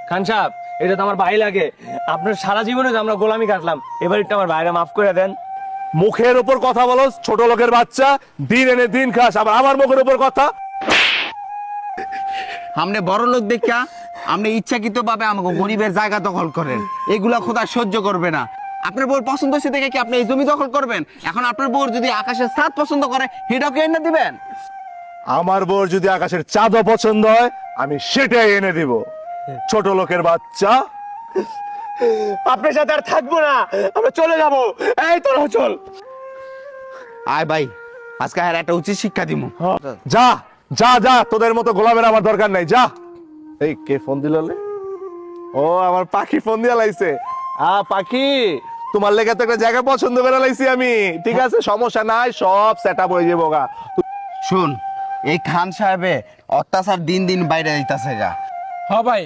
খান সাহেব, এটা তো আমার ভাই লাগে। আপনার সারা জীবনে যে আমরা গোলামি কাটলাম, এবার একটু আমার ভাইরা মাফ করে দেন। মুখের উপর কথা বলো, ছোট লোকের বাচ্চা, দিন এনে দিন খাস, আবার আমার মুখের উপর কথা। আপনি বড় লোক দেখা আপনি ইচ্ছাকৃত ভাবে আমাকে গরিবের জায়গা দখল করেন, এগুলা খোদা সহ্য করবে না। আপনার বউর পছন্দ হচ্ছে দেখে কি আপনি এই জমি দখল করবেন? এখন আপনার বউর যদি আকাশের ছাদ পছন্দ করে, সেটাকে এনে দিবেন। আমার বউর যদি আকাশের চাঁদও পছন্দ হয়, আমি সেটাই এনে দিব। ছোট লোকের বাচ্চা। আপনার সাথে আর থাকবো না, আমরা চলে যাবো। এই তোরা চল। আয় ভাই, আজকে আর একটা উচিত শিক্ষা দিব। যা যা যা, তোদের মতো গোলামের আমার দরকার নাই, যা। এই কে ফোন দিল রে? ও, আমার পাখি ফোন দিয়া লাইছে। পাখি, তোমার লেগে তো একটা জায়গা পছন্দ করে লাইছি আমি। ঠিক আছে, সমস্যা নাই, সব সেট আপ হয়ে যাবো গা। শুন, এই খান সাহেবে অত্যাচার দিন দিন বাইরে দিতেছে গা। হ ভাই,